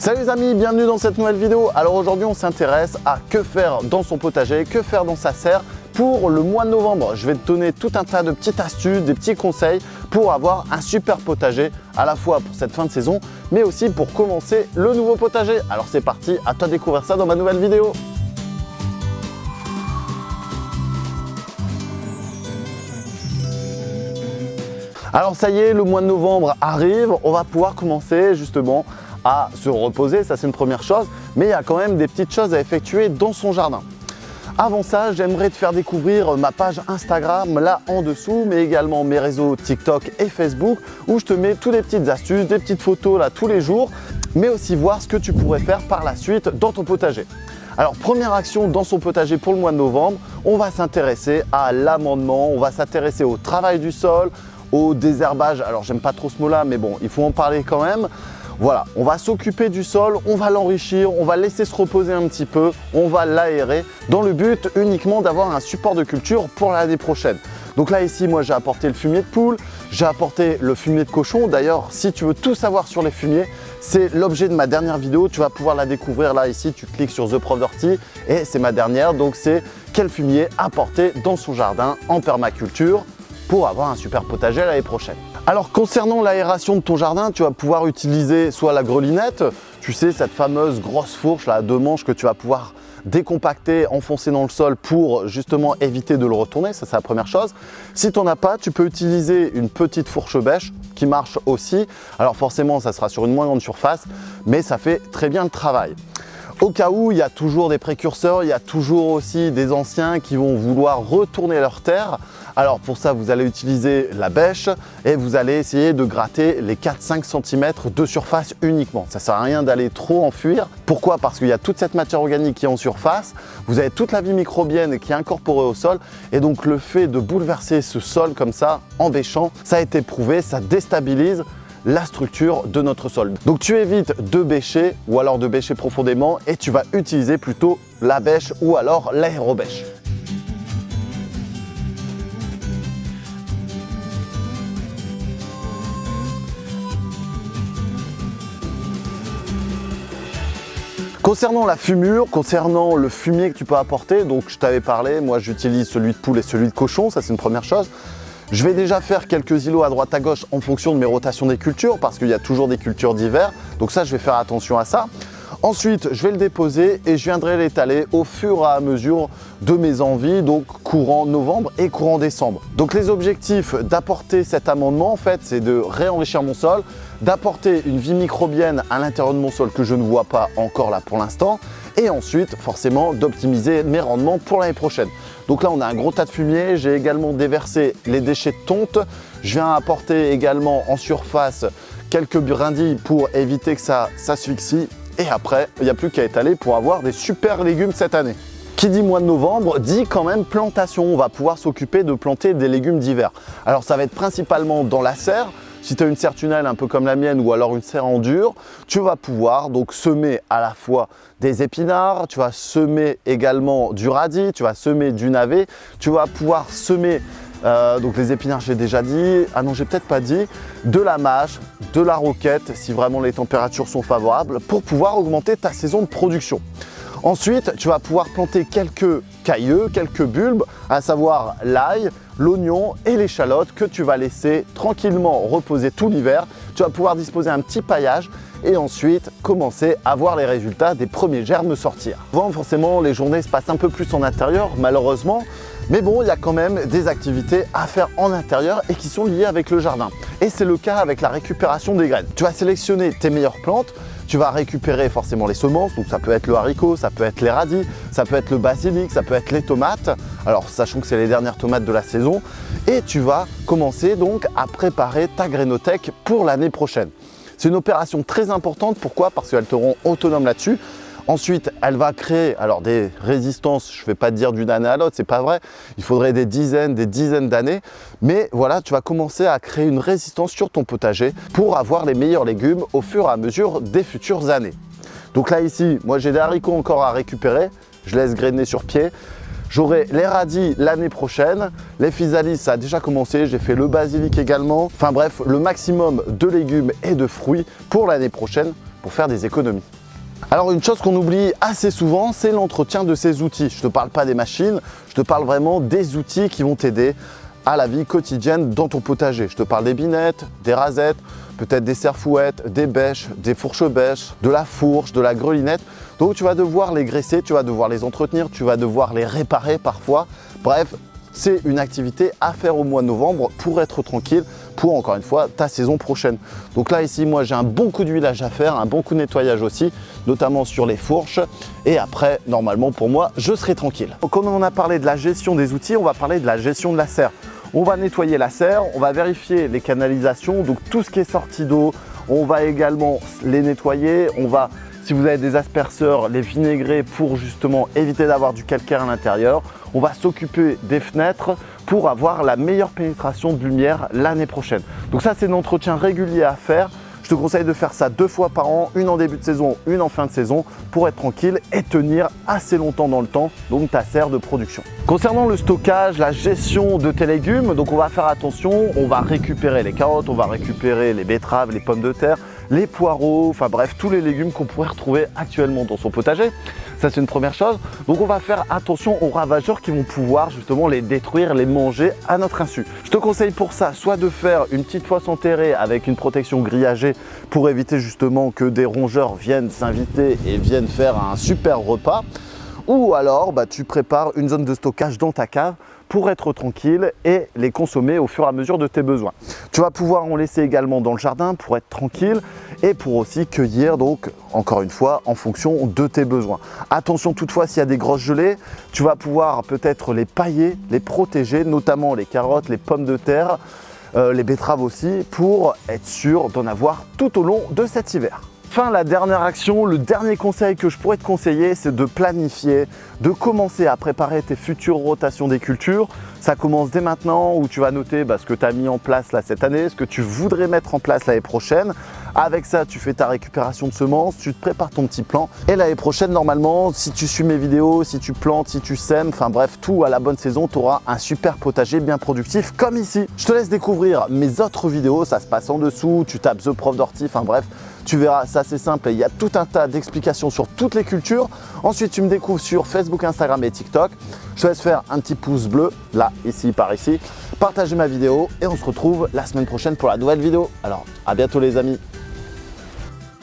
Salut les amis, bienvenue dans cette nouvelle vidéo. Alors aujourd'hui on s'intéresse à que faire dans son potager, que faire dans sa serre pour le mois de novembre. Je vais te donner tout un tas de petites astuces, des petits conseils pour avoir un super potager à la fois pour cette fin de saison mais aussi pour commencer le nouveau potager. Alors c'est parti, à toi de découvrir ça dans ma nouvelle vidéo. Alors ça y est, le mois de novembre arrive, on va pouvoir commencer justement à se reposer, ça c'est une première chose, mais il y a quand même des petites choses à effectuer dans son jardin. Avant ça, j'aimerais te faire découvrir ma page Instagram là en dessous, mais également mes réseaux TikTok et Facebook où je te mets toutes les petites astuces, des petites photos là tous les jours, mais aussi voir ce que tu pourrais faire par la suite dans ton potager. Alors première action dans son potager pour le mois de novembre, on va s'intéresser à l'amendement, on va s'intéresser au travail du sol, au désherbage. Alors j'aime pas trop ce mot là, mais bon, il faut en parler quand même. Voilà, on va s'occuper du sol, on va l'enrichir, on va laisser se reposer un petit peu, on va l'aérer dans le but uniquement d'avoir un support de culture pour l'année prochaine. Donc là ici, moi j'ai apporté le fumier de poule, j'ai apporté le fumier de cochon. D'ailleurs, si tu veux tout savoir sur les fumiers, c'est l'objet de ma dernière vidéo, tu vas pouvoir la découvrir là ici, tu cliques sur The Prof d'Ortie et c'est ma dernière. Donc c'est quel fumier apporter dans son jardin en permaculture pour avoir un super potager l'année prochaine. Alors concernant l'aération de ton jardin, tu vas pouvoir utiliser soit la grelinette, tu sais cette fameuse grosse fourche là à deux manches que tu vas pouvoir décompacter, enfoncer dans le sol pour justement éviter de le retourner, ça c'est la première chose. Si tu n'en as pas, tu peux utiliser une petite fourche bêche qui marche aussi. Alors forcément ça sera sur une moins grande surface, mais ça fait très bien le travail. Au cas où, il y a toujours des précurseurs, il y a toujours aussi des anciens qui vont vouloir retourner leur terre. Alors pour ça, vous allez utiliser la bêche et vous allez essayer de gratter les 4-5 cm de surface uniquement. Ça ne sert à rien d'aller trop enfuir. Pourquoi? Parce qu'il y a toute cette matière organique qui est en surface, vous avez toute la vie microbienne qui est incorporée au sol et donc le fait de bouleverser ce sol comme ça en bêchant, ça a été prouvé, ça déstabilise la structure de notre sol. Donc tu évites de bêcher ou alors de bêcher profondément et tu vas utiliser plutôt la bêche ou alors l'aérobêche. Concernant la fumure, concernant le fumier que tu peux apporter, donc je t'avais parlé, moi j'utilise celui de poule et celui de cochon, ça c'est une première chose. Je vais déjà faire quelques îlots à droite à gauche en fonction de mes rotations des cultures parce qu'il y a toujours des cultures d'hiver, donc ça je vais faire attention à ça. Ensuite, je vais le déposer et je viendrai l'étaler au fur et à mesure de mes envies, donc courant novembre et courant décembre. Donc les objectifs d'apporter cet amendement, en fait, c'est de réenrichir mon sol, d'apporter une vie microbienne à l'intérieur de mon sol que je ne vois pas encore là pour l'instant, et ensuite, forcément, d'optimiser mes rendements pour l'année prochaine. Donc là, on a un gros tas de fumier, j'ai également déversé les déchets de tonte, je viens apporter également en surface quelques brindilles pour éviter que ça s'asphyxie. Et après, il n'y a plus qu'à étaler pour avoir des super légumes cette année. Qui dit mois de novembre dit quand même plantation. On va pouvoir s'occuper de planter des légumes d'hiver. Alors ça va être principalement dans la serre. Si tu as une serre tunnel un peu comme la mienne ou alors une serre en dur, tu vas pouvoir donc semer à la fois des épinards, tu vas semer également du radis, tu vas semer du navet, tu vas pouvoir semer donc les épinards j'ai déjà dit, ah non j'ai peut-être pas dit, de la mâche, de la roquette si vraiment les températures sont favorables pour pouvoir augmenter ta saison de production. Ensuite tu vas pouvoir planter quelques cailleux, quelques bulbes, à savoir l'ail, l'oignon et l'échalote que tu vas laisser tranquillement reposer tout l'hiver. Tu vas pouvoir disposer un petit paillage et ensuite commencer à voir les résultats des premiers germes sortir. Souvent forcément les journées se passent un peu plus en intérieur malheureusement, mais bon il y a quand même des activités à faire en intérieur et qui sont liées avec le jardin. Et c'est le cas avec la récupération des graines. Tu vas sélectionner tes meilleures plantes, tu vas récupérer forcément les semences, donc ça peut être le haricot, ça peut être les radis, ça peut être le basilic, ça peut être les tomates, alors sachant que c'est les dernières tomates de la saison, et tu vas commencer donc à préparer ta grainothèque pour l'année prochaine. C'est une opération très importante, pourquoi? Parce qu'elles te rend autonome là-dessus. Ensuite, elle va créer alors des résistances, je ne vais pas te dire d'une année à l'autre, c'est pas vrai, il faudrait des dizaines d'années, mais voilà, tu vas commencer à créer une résistance sur ton potager pour avoir les meilleurs légumes au fur et à mesure des futures années. Donc là ici, moi j'ai des haricots encore à récupérer, je laisse grainer sur pied. J'aurai les radis l'année prochaine, les physalis ça a déjà commencé, j'ai fait le basilic également. Enfin bref, le maximum de légumes et de fruits pour l'année prochaine pour faire des économies. Alors une chose qu'on oublie assez souvent, c'est l'entretien de ces outils. Je ne te parle pas des machines, je te parle vraiment des outils qui vont t'aider à la vie quotidienne dans ton potager. Je te parle des binettes, des rasettes, peut-être des serre-fouettes, des bêches, des fourches-bêches, de la fourche, de la grelinette. Donc tu vas devoir les graisser, tu vas devoir les entretenir, tu vas devoir les réparer parfois. Bref, c'est une activité à faire au mois de novembre pour être tranquille pour, encore une fois, ta saison prochaine. Donc là, ici, moi, j'ai un bon coup d'huilage à faire, un bon coup de nettoyage aussi, notamment sur les fourches. Et après, normalement, pour moi, je serai tranquille. Donc, comme on a parlé de la gestion des outils, on va parler de la gestion de la serre. On va nettoyer la serre, on va vérifier les canalisations, donc tout ce qui est sorti d'eau. On va également les nettoyer, on va, si vous avez des asperceurs, les vinaigrer pour justement éviter d'avoir du calcaire à l'intérieur. On va s'occuper des fenêtres pour avoir la meilleure pénétration de lumière l'année prochaine. Donc ça, c'est un entretien régulier à faire. Je te conseille de faire ça 2 fois par an, une en début de saison, une en fin de saison, pour être tranquille et tenir assez longtemps dans le temps, donc ta serre de production. Concernant le stockage, la gestion de tes légumes, donc on va faire attention, on va récupérer les carottes, on va récupérer les betteraves, les pommes de terre, les poireaux, enfin bref, tous les légumes qu'on pourrait retrouver actuellement dans son potager. Ça, c'est une première chose. Donc on va faire attention aux ravageurs qui vont pouvoir justement les détruire, les manger à notre insu. Je te conseille pour ça soit de faire une petite fosse enterrée avec une protection grillagée pour éviter justement que des rongeurs viennent s'inviter et viennent faire un super repas. Ou alors tu prépares une zone de stockage dans ta cave pour être tranquille et les consommer au fur et à mesure de tes besoins. Tu vas pouvoir en laisser également dans le jardin pour être tranquille et pour aussi cueillir, donc encore une fois en fonction de tes besoins. Attention toutefois, s'il y a des grosses gelées, tu vas pouvoir peut-être les pailler, les protéger, notamment les carottes, les pommes de terre, les betteraves aussi, pour être sûr d'en avoir tout au long de cet hiver. Enfin, la dernière action, le dernier conseil que je pourrais te conseiller, c'est de planifier, de commencer à préparer tes futures rotations des cultures. Ça commence dès maintenant où tu vas noter ce que tu as mis en place là cette année, ce que tu voudrais mettre en place l'année prochaine. Avec ça, tu fais ta récupération de semences, tu te prépares ton petit plan. Et l'année prochaine, normalement, si tu suis mes vidéos, si tu plantes, si tu sèmes, enfin bref, tout à la bonne saison, tu auras un super potager bien productif comme ici. Je te laisse découvrir mes autres vidéos, ça se passe en dessous, tu tapes The Prof d'Ortie, enfin bref. Tu verras, c'est assez simple et il y a tout un tas d'explications sur toutes les cultures. Ensuite, tu me découvres sur Facebook, Instagram et TikTok. Je te laisse faire un petit pouce bleu, là, ici, par ici. Partagez ma vidéo et on se retrouve la semaine prochaine pour la nouvelle vidéo. Alors, à bientôt les amis.